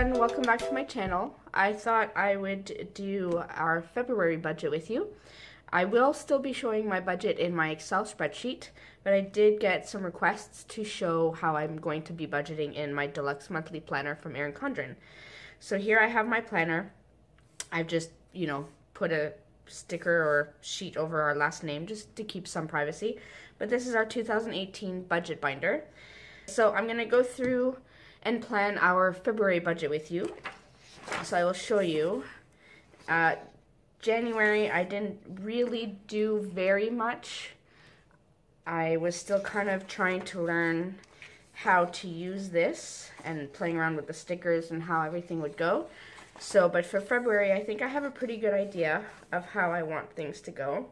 everyone, welcome back to my channel. I thought I would do our February budget with you. I will still be showing my budget in my Excel spreadsheet, but I did get some requests to show how I'm going to be budgeting in my Deluxe Monthly Planner from Erin Condren. So here I have my planner. I've just, put a sticker or sheet over our last name just to keep some privacy. But this is our 2018 budget binder. So I'm going to go through and plan our February budget with you. So I will show you. January, I didn't really do very much. I was still kind of trying to learn how to use this and playing around with the stickers and how everything would go. But for February, I think I have a pretty good idea of how I want things to go.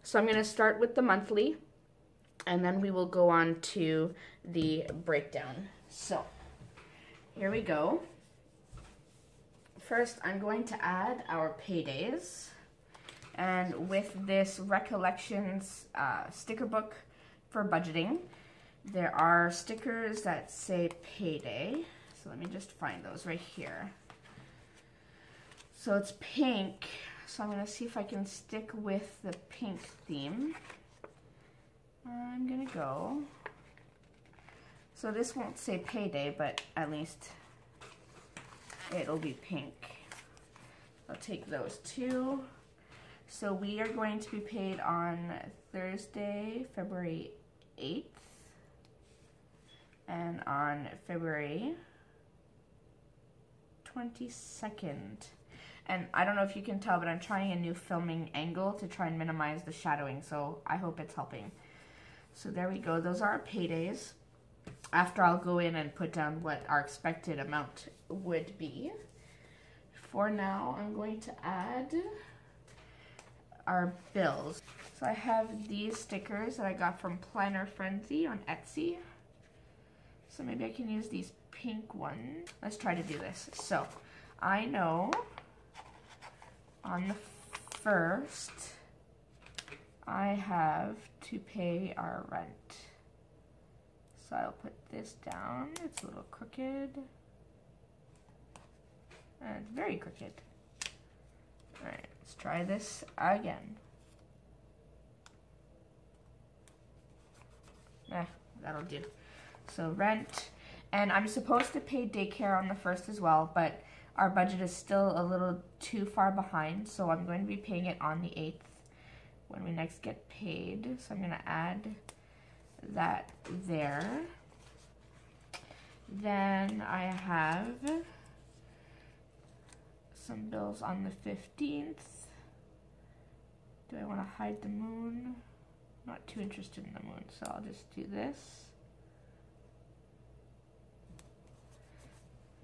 So I'm going to start with the monthly, and then we will go on to the breakdown. So here we go. First, I'm going to add our paydays. And with this Recollections sticker book for budgeting, there are stickers that say payday. So let me just find those right here. So it's pink. So I'm going to see if I can stick with the pink theme. I'm going to go. So this won't say payday, but at least it'll be pink. I'll take those two. So we are going to be paid on Thursday, February 8th, and on February 22nd. And I don't know if you can tell, but I'm trying a new filming angle to try and minimize the shadowing, so I hope it's helping. So there we go. Those are our paydays. After I'll go in and put down what our expected amount would be. For now, I'm going to add our bills. So I have these stickers that I got from Planner Frenzy on Etsy. So maybe I can use these pink ones. Let's try to do this. So I know on the 1st, I have to pay our rent. So I'll put this down. It's a little crooked. And it's very crooked. Alright, let's try this again. That'll do. So rent. And I'm supposed to pay daycare on the 1st as well, but our budget is still a little too far behind, so I'm going to be paying it on the 8th when we next get paid. So I'm going to add that there. Then I have some bills on the 15th. Do I want to hide the moon? Not too interested in the moon, so I'll just do this.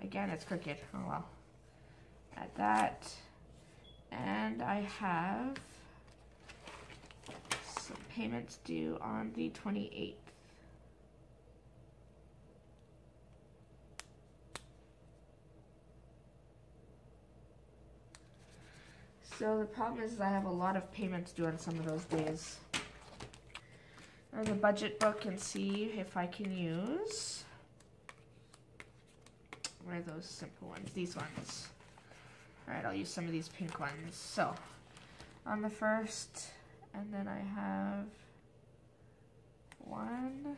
Again, it's crooked. Oh well. Add that. And I have some payments due on the 28th. So the problem is I have a lot of payments due on some of those days. There's a budget book and see if I can use. Where are those simple ones? These ones. Alright, I'll use some of these pink ones. So, on the 1st, and then I have 1,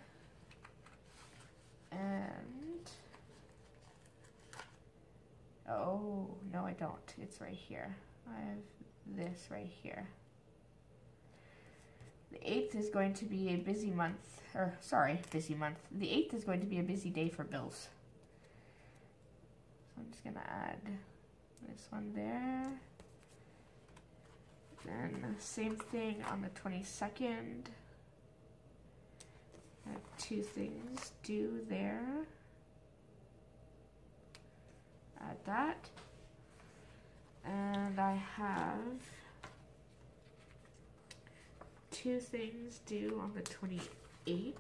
and, oh, no I don't. It's right here. I have this right here. The 8th is going to be a busy month, busy month. The 8th is going to be a busy day for bills. So I'm just gonna add this one there. Then same thing on the 22nd. I have 2 things due there. Add that. And I have 2 things due on the 28th.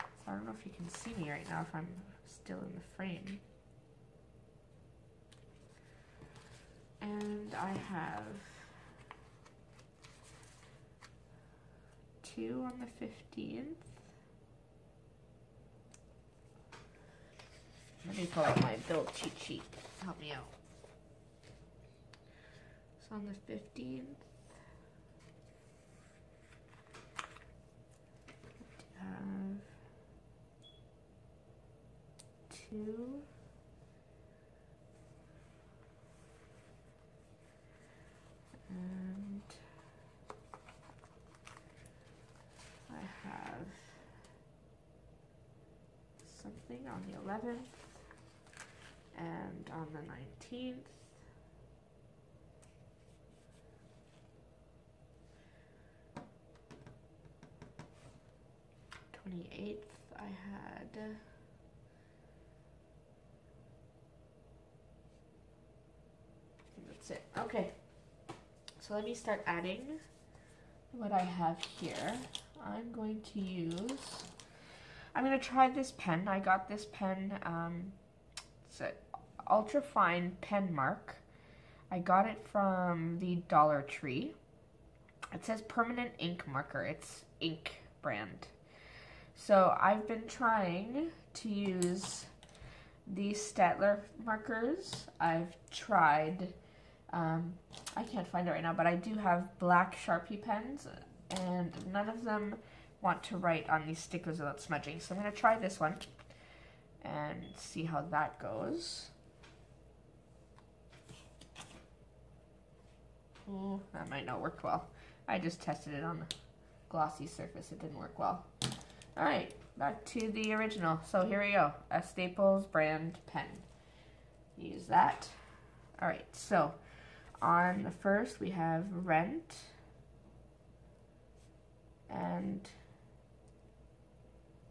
So I don't know if you can see me right now if I'm still in the frame. And I have 2 on the 15th. Let me pull out my build cheat sheet to help me out. So on the 15th, I have 2, and I have something on the 11th and on the 19th. I had that's it. Okay, so let me start adding what I have here. I'm going to try this pen. I got this pen, it's an ultra fine pen mark. I got it from the Dollar Tree. It says permanent ink marker. It's ink brand. So I've been trying to use these Staedtler markers. I've tried, I can't find it right now, but I do have black Sharpie pens, and none of them want to write on these stickers without smudging. So I'm going to try this one and see how that goes. Oh, that might not work well. I just tested it on a glossy surface. It didn't work well. All right, back to the original. So here we go, a Staples brand pen. Use that. All right, so on the first we have rent and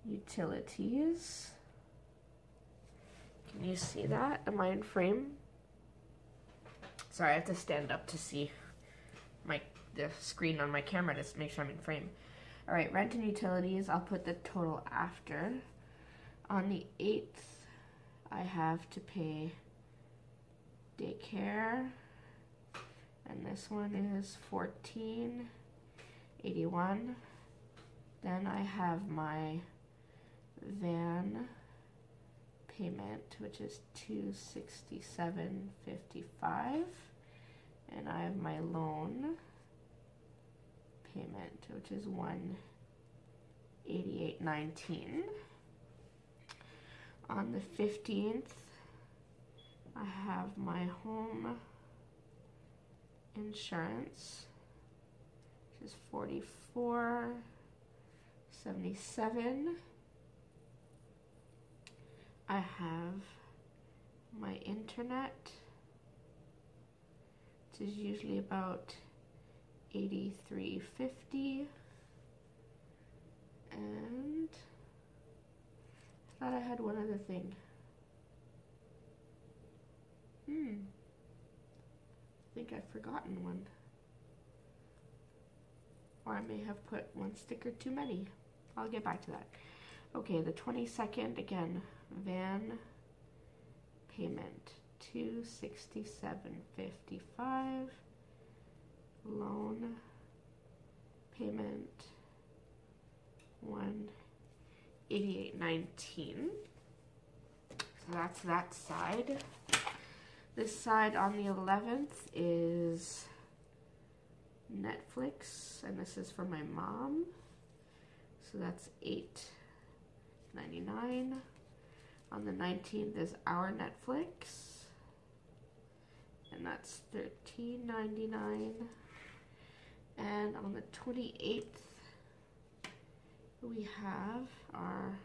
utilities. Can you see that? Am I in frame? Sorry, I have to stand up to see the screen on my camera to make sure I'm in frame. All right, rent and utilities, I'll put the total after. On the 8th, I have to pay daycare, and this one is $14.81. Then I have my van payment, which is $267.55, and I have my loan payment, which is $188.19. On the 15th, I have my home insurance, which is $44.77. I have my internet, which is usually about $83.50, and I thought I had one other thing. I think I've forgotten one, or I may have put one sticker too many. I'll get back to that. Okay, the 22nd, again, van payment $267.55. Loan payment $188.19. So that's that side. This side on the 11th is Netflix, and this is for my mom. So that's $8.99. On the 19th is our Netflix, and that's $13.99. And on the 28th, we have our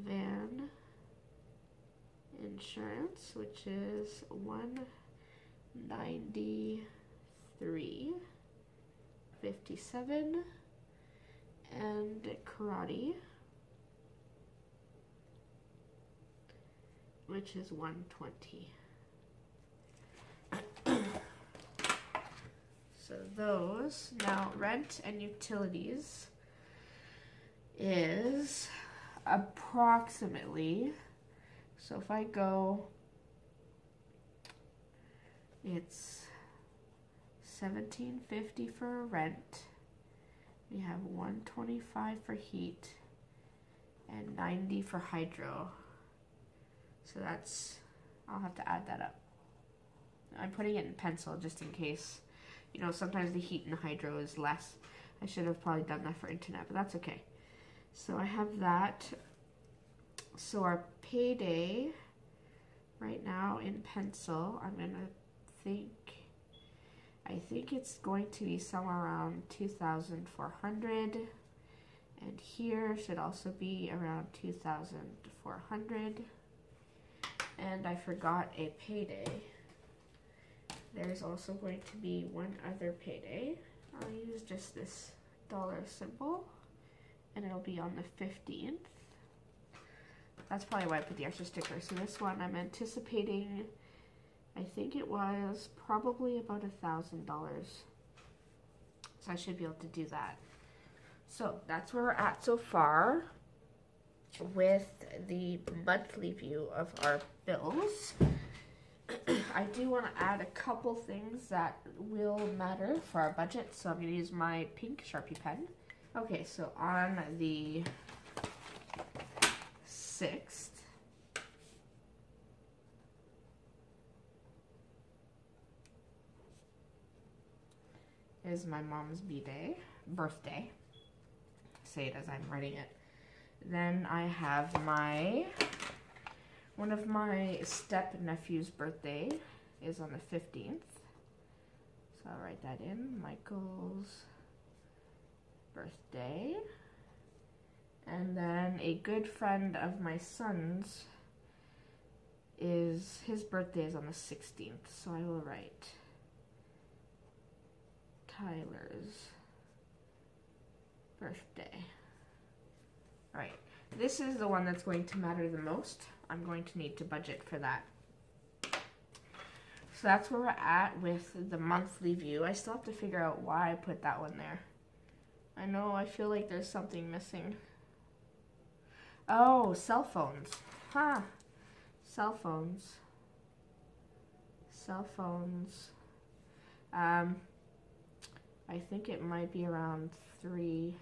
van insurance, which is $193.57, and karate, which is $120. So those, now rent and utilities is approximately, so if I go, it's $17.50 for rent, we have $125 for heat, and $90 for hydro. So that's, I'll have to add that up. I'm putting it in pencil just in case. You know, sometimes the heat in hydro is less. I should have probably done that for internet, but that's okay. So I have that. So our payday right now in pencil, I'm gonna think, I think it's going to be somewhere around 2,400. And here should also be around 2,400. And I forgot a payday. There's also going to be one other payday. I'll use just this dollar symbol, and it'll be on the 15th. That's probably why I put the extra sticker. So this one I'm anticipating, I think it was probably about $1,000. So I should be able to do that. So that's where we're at so far with the monthly view of our bills. I do want to add a couple things that will matter for our budget, so I'm going to use my pink Sharpie pen. Okay, so on the 6th, is my mom's birthday. Say it as I'm writing it. Then I have one of my step-nephew's birthday is on the 15th. So I'll write that in. Michael's birthday. And then a good friend of my son's his birthday is on the 16th. So I will write Tyler's birthday. All right. This is the one that's going to matter the most. I'm going to need to budget for that. So that's where we're at with the monthly view. I still have to figure out why I put that one there. I know, I feel like there's something missing. Oh, cell phones. Huh. Cell phones. Cell phones. I think it might be around $320.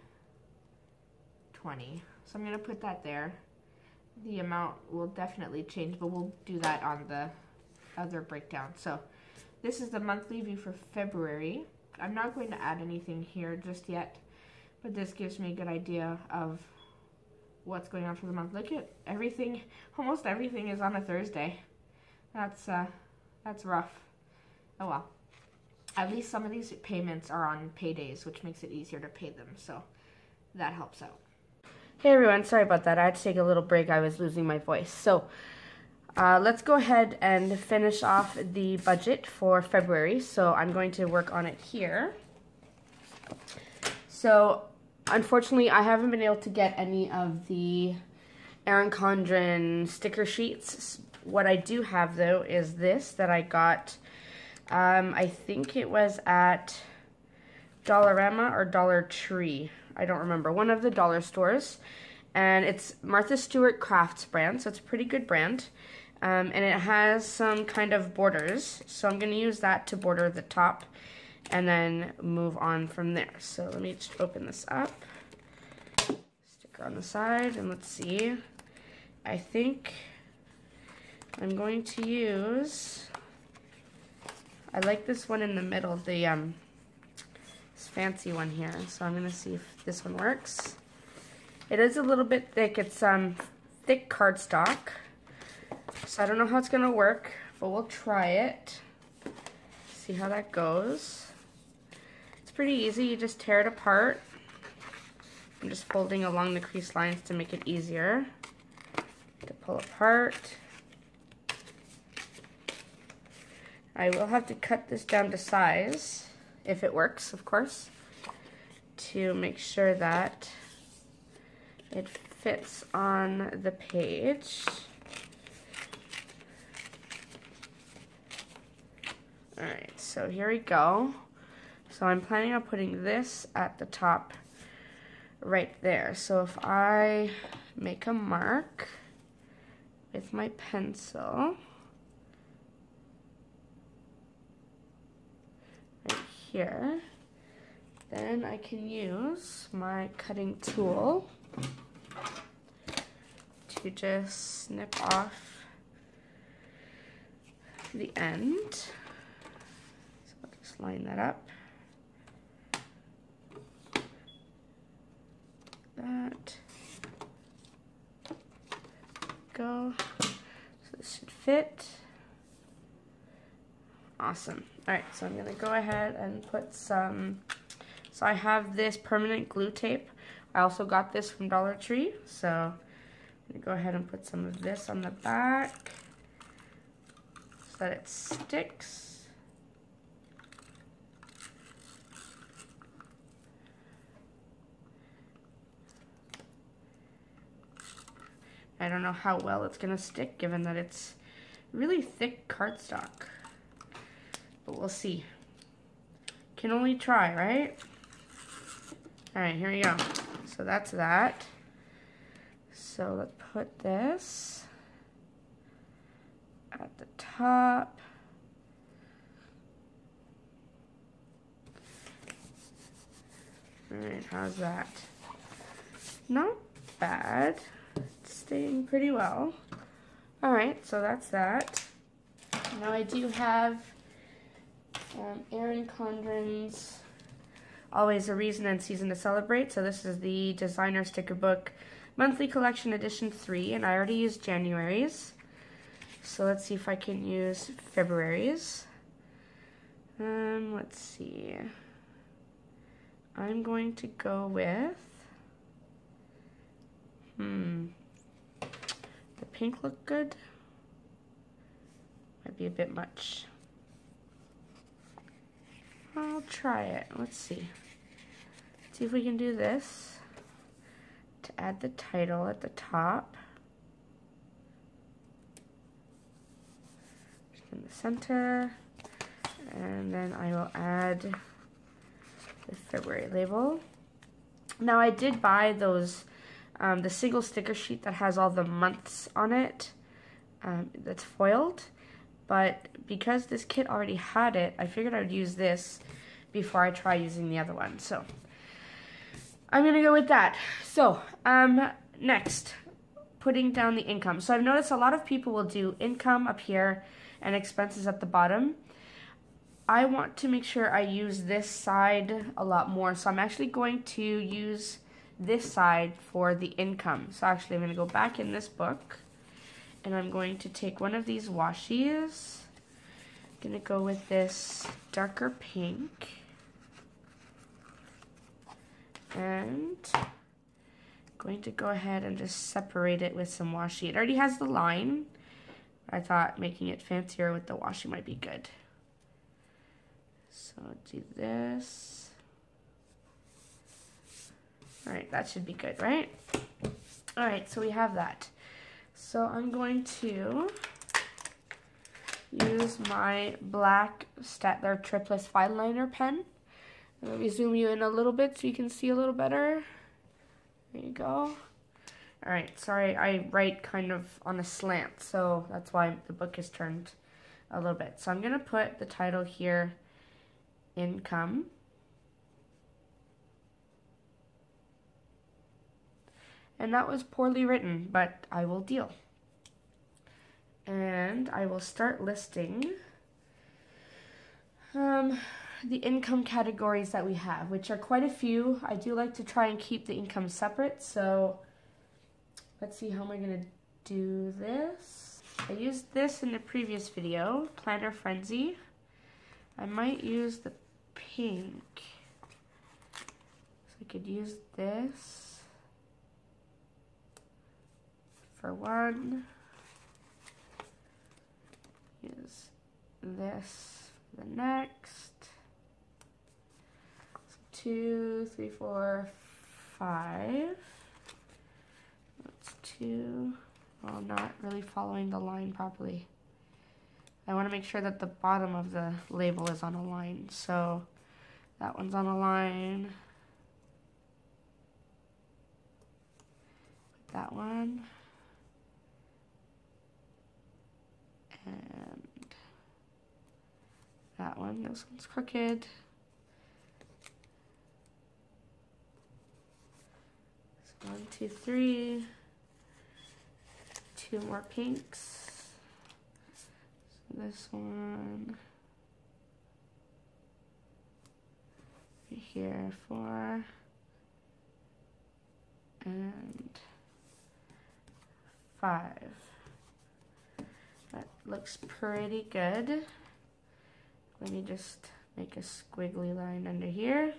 So I'm going to put that there. The amount will definitely change, but we'll do that on the other breakdown. So this is the monthly view for February. I'm not going to add anything here just yet, but this gives me a good idea of what's going on for the month. Look at everything, almost everything is on a Thursday. That's rough. Oh well. At least some of these payments are on paydays, which makes it easier to pay them, so that helps out. Hey everyone, sorry about that. I had to take a little break. I was losing my voice. So let's go ahead and finish off the budget for February. So I'm going to work on it here. So unfortunately, I haven't been able to get any of the Erin Condren sticker sheets. What I do have though is this that I got, I think it was at Dollarama or Dollar Tree. I don't remember, one of the dollar stores, and it's Martha Stewart Crafts brand, so it's a pretty good brand, and it has some kind of borders, so I'm going to use that to border the top and then move on from there. So let me just open this up, sticker on the side, and let's see. I think I'm going to use, I like this one in the middle, the fancy one here, so I'm going to see if this one works. It is a little bit thick. It's thick cardstock, so I don't know how it's going to work, but we'll try it, see how that goes. It's pretty easy. You just tear it apart. I'm just folding along the crease lines to make it easier to pull apart. I will have to cut this down to size, if it works, of course, to make sure that it fits on the page. Alright, so here we go. So I'm planning on putting this at the top right there. So if I make a mark with my pencil right here, then I can use my cutting tool to just snip off the end. So I'll just line that up. That. Go. So this should fit. Awesome. Alright, so I'm going to go ahead and put some, so I have this permanent glue tape. I also got this from Dollar Tree, so I'm going to go ahead and put some of this on the back so that it sticks. I don't know how well it's going to stick given that it's really thick cardstock. But we'll see. Can only try, right? Alright, here we go. So that's that. So let's put this at the top. Alright, how's that? Not bad. It's staying pretty well. Alright, so that's that. Now I do have Erin Condren's Always a Reason and Season to Celebrate. So this is the Designer Sticker Book Monthly Collection Edition 3, and I already used January's. So let's see if I can use February's. Let's see. I'm going to go with, the pink look good? Might be a bit much. I'll try it. Let's see. Let's see if we can do this to add the title at the top. Just in the center. And then I will add the February label. Now I did buy those, the single sticker sheet that has all the months on it, that's foiled. But because this kit already had it, I figured I would use this before I try using the other one. So I'm going to go with that. So next, putting down the income. So I've noticed a lot of people will do income up here and expenses at the bottom. I want to make sure I use this side a lot more. So I'm actually going to use this side for the income. So actually I'm going to go back in this book. And I'm going to take one of these washies. I'm going to go with this darker pink. And I'm going to go ahead and just separate it with some washi. It already has the line. I thought making it fancier with the washi might be good. So I'll do this. Alright, that should be good, right? Alright, so we have that. So I'm going to use my black Staedtler Triplus fine liner pen. Let me zoom you in a little bit so you can see a little better. There you go. Alright, sorry, I write kind of on a slant, so that's why the book is turned a little bit. So I'm going to put the title here, Income. And that was poorly written, but I will deal. And I will start listing the income categories that we have, which are quite a few. I do like to try and keep the income separate, so let's see how am I going to do this. I used this in the previous video, Planner Frenzy. I might use the pink. So I could use this for one, use this for the next. So 2, 3, 4, 5. That's 2. Well, I'm not really following the line properly. I want to make sure that the bottom of the label is on a line. So that one's on a line. Put that one. And that one, this one's crooked. So 1, 2, 3. 2 more pinks. this one. Here 4 and 5. That looks pretty good. Let me just make a squiggly line under here.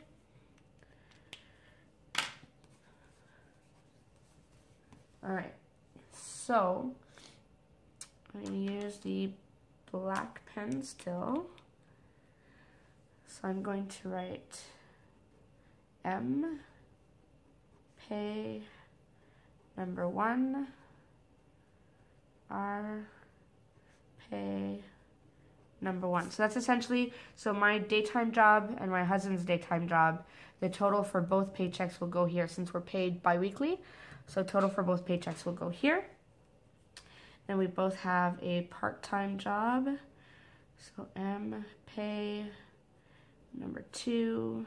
Alright, so I'm going to use the black pen still. So I'm going to write M, pay number 1, R, pay number 1. So that's essentially, so my daytime job and my husband's daytime job, the total for both paychecks will go here since we're paid bi-weekly. So total for both paychecks will go here. And we both have a part-time job. So M, pay number 2,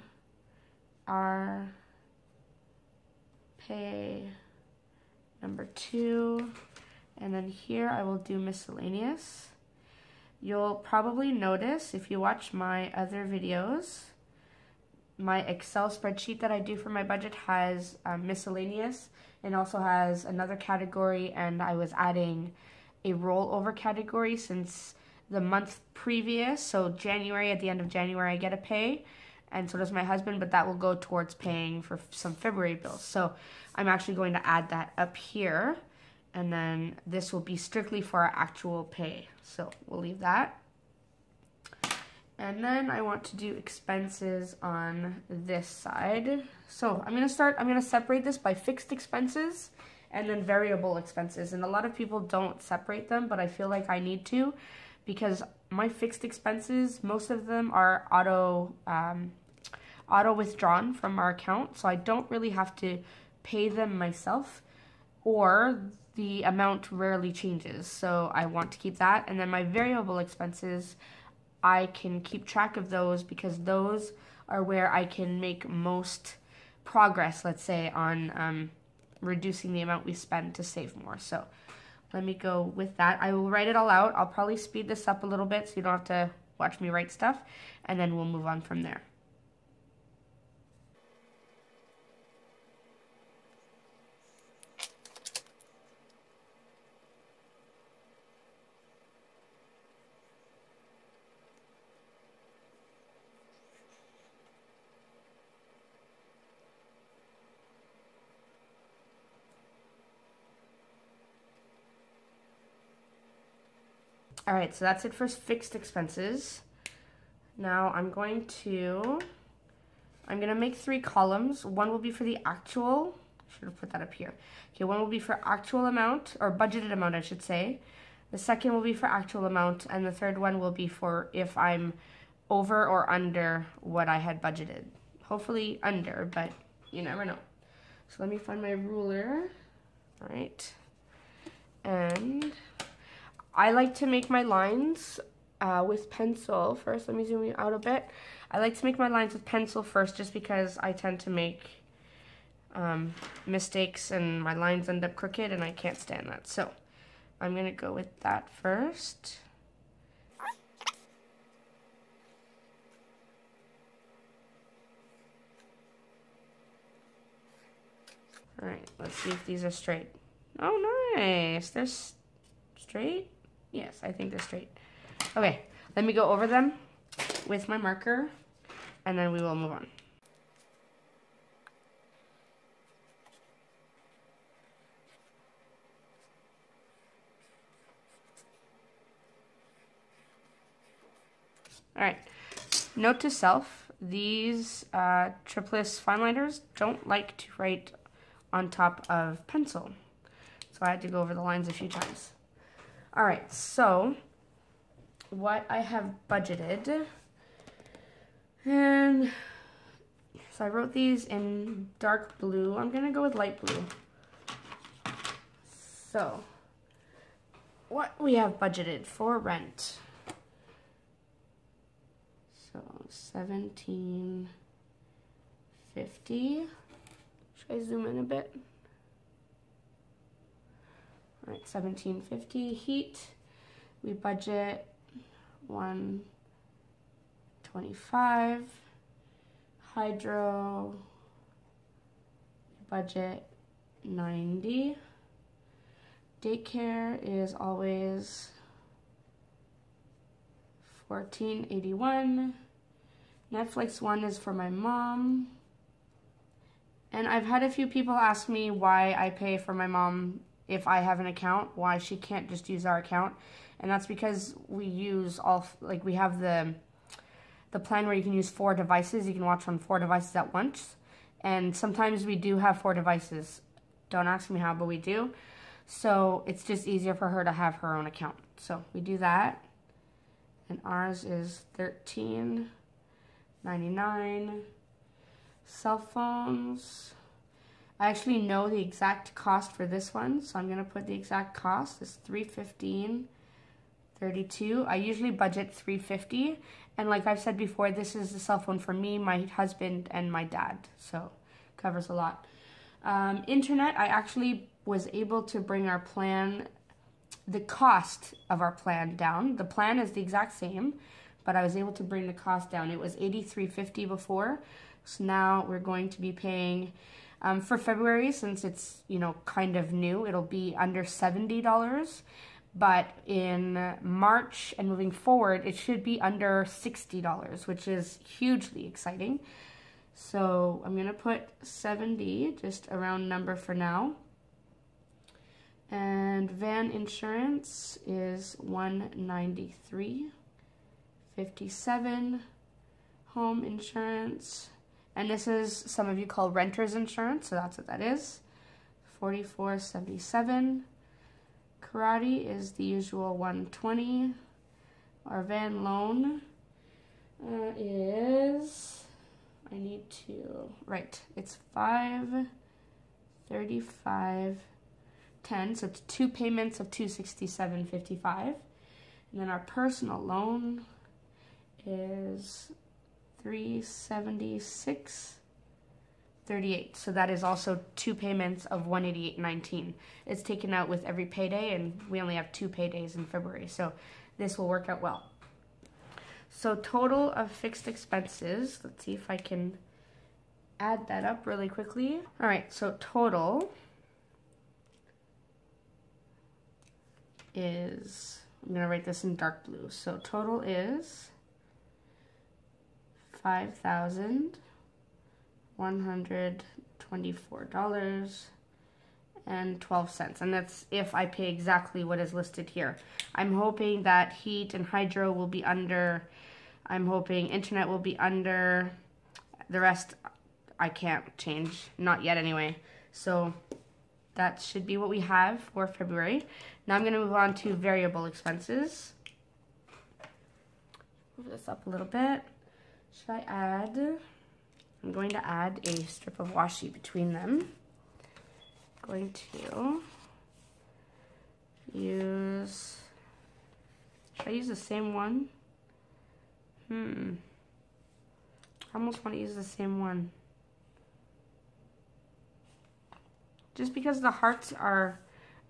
R, pay number 2, and then here I will do miscellaneous. You'll probably notice if you watch my other videos, my Excel spreadsheet that I do for my budget has miscellaneous and also has another category, and I was adding a rollover category since the month previous, so January, at the end of January I get a pay, and so does my husband, but that will go towards paying for some February bills. So I'm actually going to add that up here, and then this will be strictly for our actual pay. So we'll leave that. And then I want to do expenses on this side. So I'm going to separate this by fixed expenses and then variable expenses. And a lot of people don't separate them, but I feel like I need to, because my fixed expenses, most of them are auto withdrawn from our account, so I don't really have to pay them myself, or the amount rarely changes, so I want to keep that. And then my variable expenses, I can keep track of those because those are where I can make most progress, let's say, on reducing the amount we spend to save more. So let me go with that. I will write it all out. I'll probably speed this up a little bit so you don't have to watch me write stuff, and then we'll move on from there. Alright, so that's it for fixed expenses. Now I'm going to make 3 columns. One will be for the actual, I should have put that up here. Okay, one will be for actual amount, or budgeted amount I should say. The second will be for actual amount, and the third one will be for if I'm over or under what I had budgeted. Hopefully under, but you never know. So let me find my ruler. Alright, and I like to make my lines with pencil first. Let me zoom out a bit. I like to make my lines with pencil first just because I tend to make mistakes and my lines end up crooked and I can't stand that. So I'm going to go with that first. Alright, let's see if these are straight. Oh, nice. They're straight? Yes, I think they're straight. Okay, let me go over them with my marker, and then we will move on. Alright, note to self, these Triplus fine liners don't like to write on top of pencil. So I had to go over the lines a few times. Alright, so what I have budgeted, and so I wrote these in dark blue. I'm going to go with light blue. So what we have budgeted for rent. So $17.50. Should I zoom in a bit? All right, $17.50 heat. We budget $125. Hydro budget $90. Daycare is always $14.81. Netflix one is for my mom. And I've had a few people ask me why I pay for my mom if I have an account, why she can't just use our account. And that's because we use we have the plan where you can use 4 devices. You can watch on 4 devices at once. And sometimes we do have 4 devices. Don't ask me how, but we do. So it's just easier for her to have her own account. So we do that. And ours is $13.99. Cell phones. I actually know the exact cost for this one, so I'm going to put the exact cost. It's $315.32. I usually budget $350, and like I've said before, this is the cell phone for me, my husband, and my dad, so covers a lot. Internet, I actually was able to bring our plan, the cost of our plan down. The plan is the exact same, but I was able to bring the cost down. It was $83.50 before, so now we're going to be paying, for February, since it's, kind of new, it'll be under $70. But in March and moving forward, it should be under $60, which is hugely exciting. So I'm going to put 70, just a round number for now. And van insurance is $193.57. Home insurance, and this is, some of you call renter's insurance, so that's what that is, $44.77. Karate is the usual $120. Our van loan is, it's $535.10, so it's 2 payments of $267.55. And then our personal loan is $376.38. So that is also 2 payments of $188.19. It's taken out with every payday, and we only have 2 paydays in February, so this will work out well. So total of fixed expenses, let's see if I can add that up really quickly. All right, so total is, I'm gonna write this in dark blue. So total is $5,124.12, and that's if I pay exactly what is listed here. I'm hoping that heat and hydro will be under, I'm hoping internet will be under, the rest I can't change, not yet anyway. So that should be what we have for February. Now I'm going to move on to variable expenses. Move this up a little bit. Should I add? I'm going to add a strip of washi between them. I'm going to use, should I use the same one? I almost want to use the same one. Just because the hearts are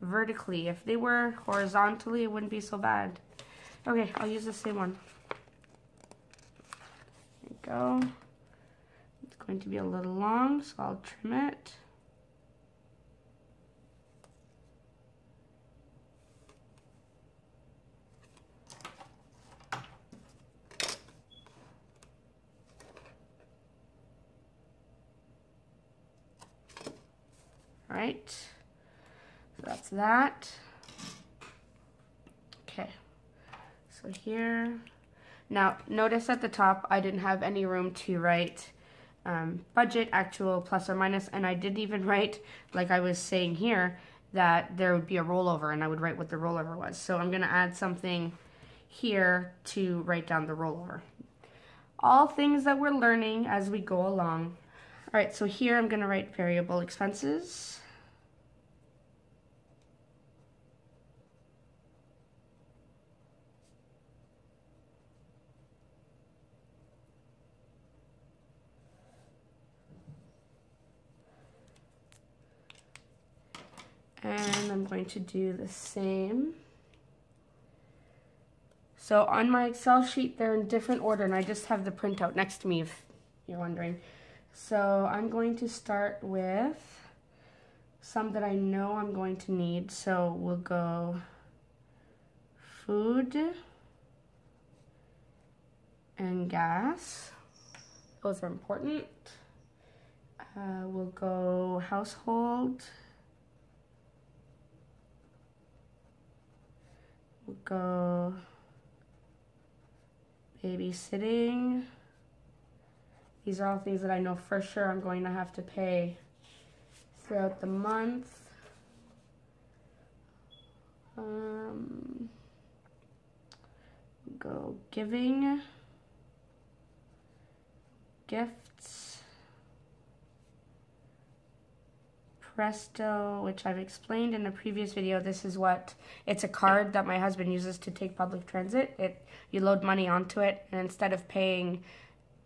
vertically. If they were horizontally, it wouldn't be so bad. Okay, I'll use the same one. There you go. It's going to be a little long, so I'll trim it. All right, so that's that. Okay, so here, now notice at the top I didn't have any room to write budget, actual, plus or minus, and I didn't even write, like I was saying here, that there would be a rollover, and I would write what the rollover was. So I'm gonna add something here to write down the rollover. All things that we're learning as we go along. All right, so here I'm gonna write variable expenses. And I'm going to do the same So on my Excel sheet, they're in different order, and I just have the printout next to me if you're wondering. So I'm going to start with some that I know I'm going to need. So we'll go food and gas. Those are important. We'll go household. We'll go babysitting. These are all things that I know for sure I'm going to have to pay throughout the month. Go giving, gifts, Presto, which I've explained in a previous video. This is it's a card that my husband uses to take public transit. You load money onto it, and instead of paying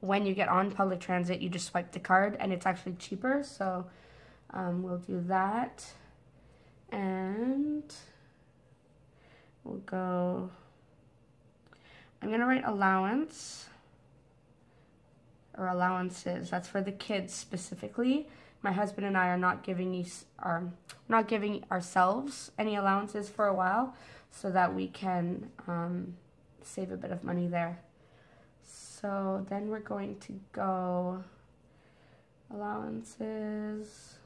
when you get on public transit, you just swipe the card, and it's actually cheaper. So we'll do that, and we'll go, I'm gonna write allowance or allowances. That's for the kids specifically. My husband and I are not giving ourselves any allowances for a while, so that we can save a bit of money there. So then we're going to go allowances,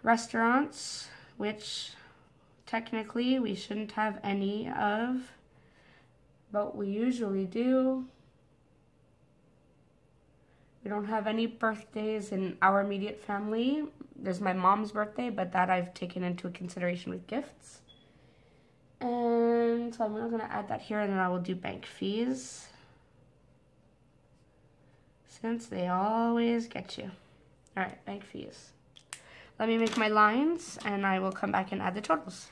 restaurants, which technically we shouldn't have any of, but we usually do. We don't have any birthdays in our immediate family. There's my mom's birthday, but that I've taken into consideration with gifts. And so I'm not going to add that here, and then I will do bank fees, since they always get you. All right, bank fees. Let me make my lines, and I will come back and add the totals.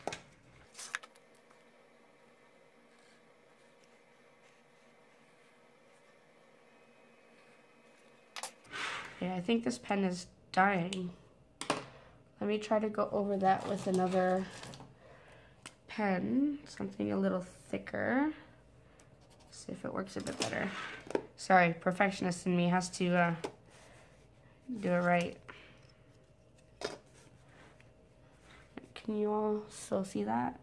Okay, I think this pen is dying. Let me try to go over that with another pen, something a little thicker. See if it works a bit better. Sorry, perfectionist in me has to do it right. Can you all still see that?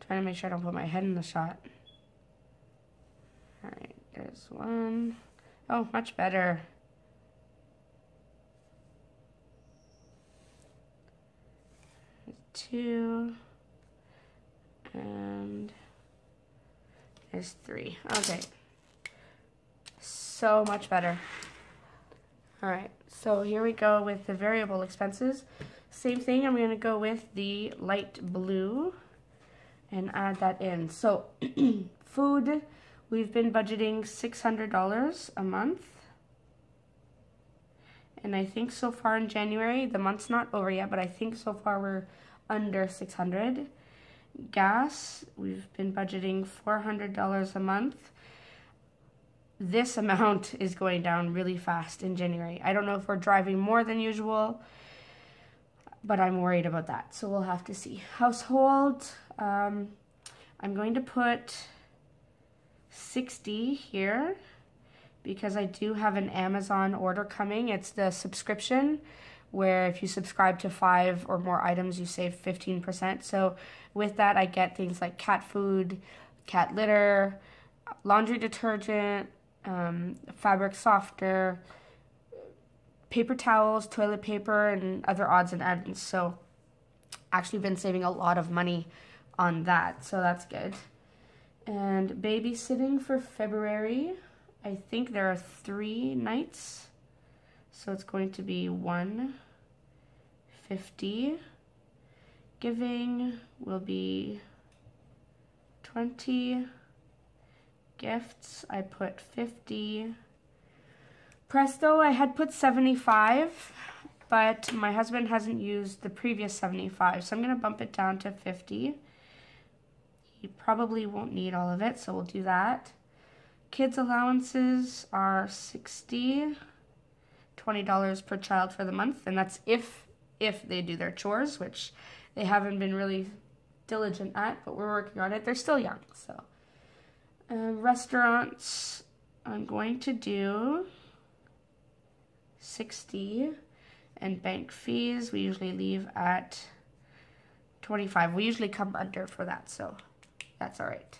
Trying to make sure I don't put my head in the shot. All right, there's one. Oh, much better. Two, and there's three. Okay, so much better. All right, so here we go with the variable expenses. Same thing, I'm going to go with the light blue and add that in. So food, we've been budgeting $600 a month. And I think so far in January, the month's not over yet, but I think so far we're under 600. Gas, we've been budgeting $400 a month. This amount is going down really fast in January. I don't know if we're driving more than usual, but I'm worried about that, so we'll have to see. Household, I'm going to put 60 here because I do have an Amazon order coming. It's the subscription where if you subscribe to 5 or more items, you save 15%. So with that, I get things like cat food, cat litter, laundry detergent, fabric softener, paper towels, toilet paper, and other odds and ends. So actually been saving a lot of money on that, so that's good. And babysitting for February, I think there are 3 nights, so it's going to be $150. Giving will be $20. Gifts, I put $50. Presto, I had put $75, but my husband hasn't used the previous $75, so I'm going to bump it down to $50. He probably won't need all of it, so we'll do that. Kids' allowances are $60, $20 per child for the month, and that's if if they do their chores, which they haven't been really diligent at, but we're working on it. They're still young, so. Restaurants, I'm going to do 60, and bank fees, we usually leave at 25. We usually come under for that, so that's all right.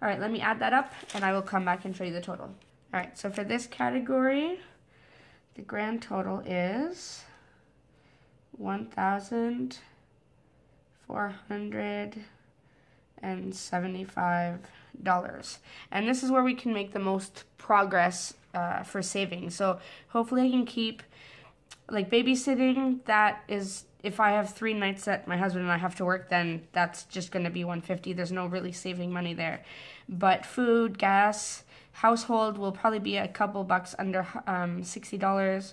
All right, let me add that up, and I will come back and show you the total. All right, so for this category, the grand total is $1,475. And this is where we can make the most progress for saving. So hopefully I can keep, like babysitting, that is, if I have 3 nights that my husband and I have to work, then that's just going to be $150. There's no really saving money there. But food, gas, household will probably be a couple bucks under $60.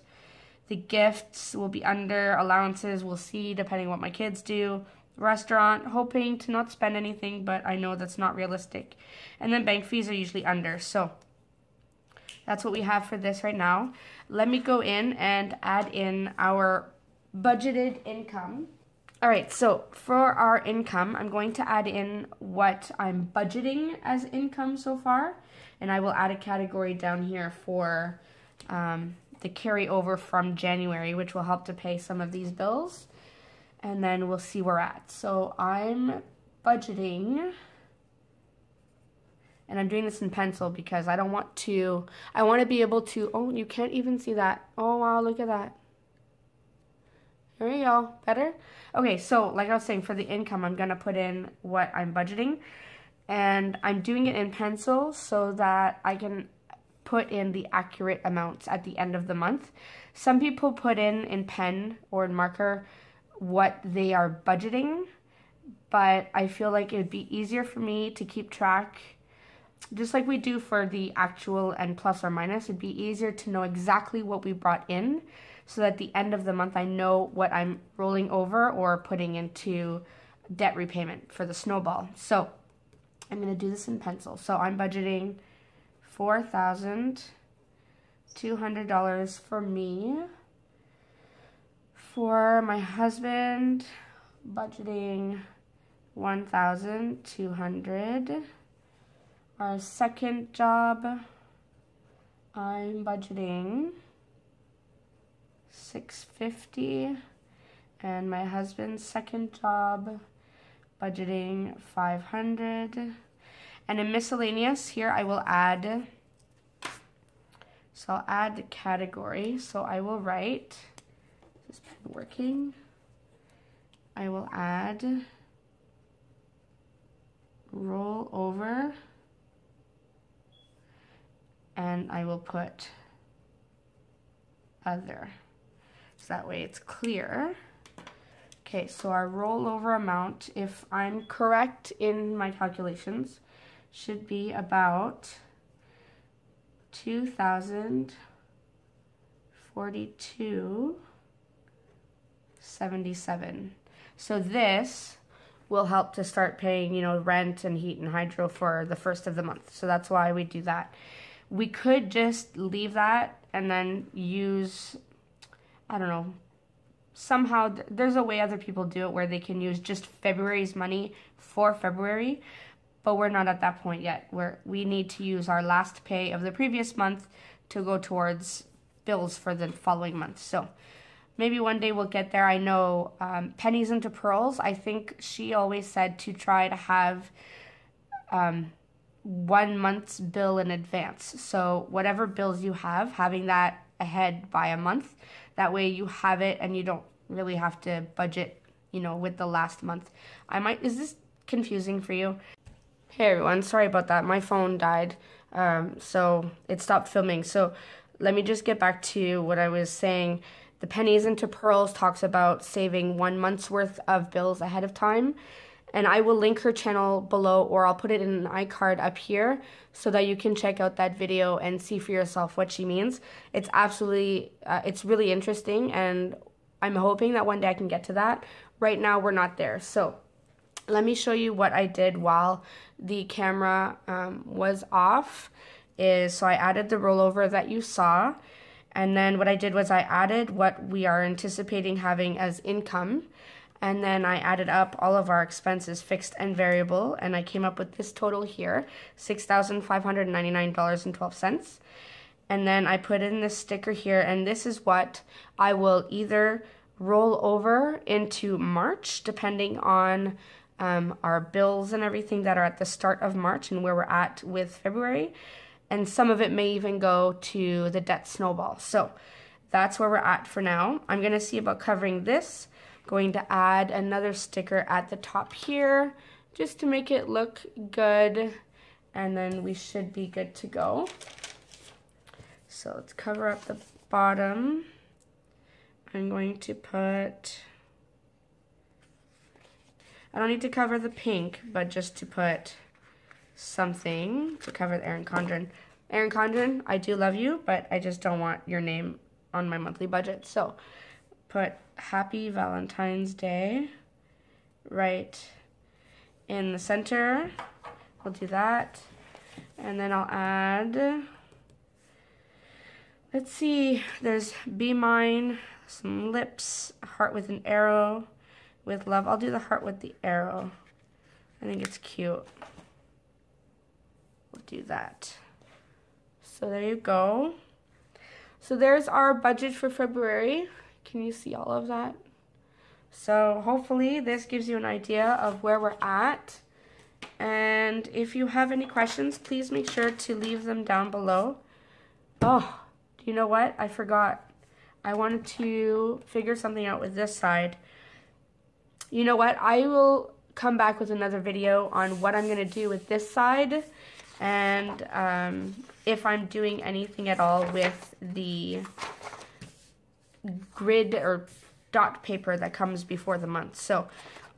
The gifts will be under. Allowances, we'll see depending what my kids do. Restaurant, hoping to not spend anything, but I know that's not realistic. And then bank fees are usually under. So that's what we have for this right now. Let me go in and add in our budgeted income. All right, so for our income, I'm going to add in what I'm budgeting as income so far. And I will add a category down here for the carryover from January, which will help to pay some of these bills. And then we'll see where we're at. So I'm budgeting, and I'm doing this in pencil because I want to be able to, oh, you can't even see that. Oh, wow, look at that. There you go, better? Okay, so like I was saying, for the income, I'm gonna put in what I'm budgeting, and I'm doing it in pencil so that I can put in the accurate amounts at the end of the month. Some people put in pen or in marker what they are budgeting, but I feel like it'd be easier for me to keep track, just like we do for the actual and plus or minus. It'd be easier to know exactly what we brought in, so that at the end of the month I know what I'm rolling over or putting into debt repayment for the snowball. So I'm going to do this in pencil. So I'm budgeting $4,200 for me. For my husband, budgeting $1,200. Our second job, I'm budgeting $650, and my husband's second job, budgeting $500. And in miscellaneous, here I will add, so I'll add the category. So I will write, is this pen working? I will add roll over, and I will put other. So that way it's clear. Okay, so our rollover amount, if I'm correct in my calculations, should be about $2,042.77. So this will help to start paying, rent and heat and hydro for the first of the month. So that's why we do that. We could just leave that and then use, I don't know, somehow there's a way other people do it where they can use just February's money for February, but we're not at that point yet, where we need to use our last pay of the previous month to go towards bills for the following month. So maybe one day we'll get there. I know Pennies into Pearls, I think she always said to try to have 1 month's bill in advance. So whatever bills you have, having that ahead by a month, that way you have it and you don't really have to budget, with the last month. Is this confusing for you? Hey everyone, sorry about that. My phone died, so it stopped filming. So let me just get back to what I was saying. The Pennies into Pearls talks about saving 1 month's worth of bills ahead of time. And I will link her channel below, or I'll put it in an iCard up here so that you can check out that video and see for yourself what she means. It's absolutely, it's really interesting, and I'm hoping that one day I can get to that. Right now, we're not there. So let me show you what I did while the camera was off. So I added the rollover that you saw. And then what I did was I added what we are anticipating having as income. And then I added up all of our expenses, fixed and variable, and I came up with this total here, $6,599.12. And then I put in this sticker here, and this is what I will either roll over into March, depending on our bills and everything that are at the start of March and where we're at with February. And some of it may even go to the debt snowball. So that's where we're at for now. I'm going to see about covering this. Going to add another sticker at the top here just to make it look good, and then we should be good to go. So let's cover up the bottom. I'm going to put, I don't need to cover the pink, but just to put something to cover the Erin Condren. Erin Condren, I do love you, but I just don't want your name on my monthly budget. So put Happy Valentine's Day right in the center. We'll do that. And then I'll add, let's see, there's Be Mine, some lips, a heart with an arrow with love. I'll do the heart with the arrow. I think it's cute. We'll do that. So there you go. So there's our budget for February. Can you see all of that? So hopefully this gives you an idea of where we're at. And if you have any questions, please make sure to leave them down below. Oh, you know what? I forgot. I wanted to figure something out with this side. You know what? I will come back with another video on what I'm going to do with this side. And if I'm doing anything at all with the grid or dot paper that comes before the month. So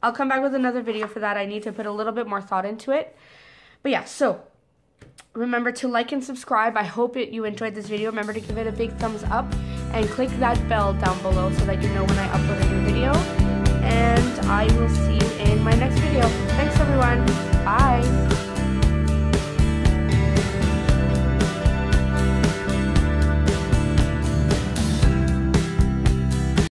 I'll come back with another video for that. I need to put a little bit more thought into it. But yeah, so remember to like and subscribe. I hope you enjoyed this video. Remember to give it a big thumbs up and click that bell down below so that you know when I upload a new video. And I will see you in my next video. Thanks everyone. Bye.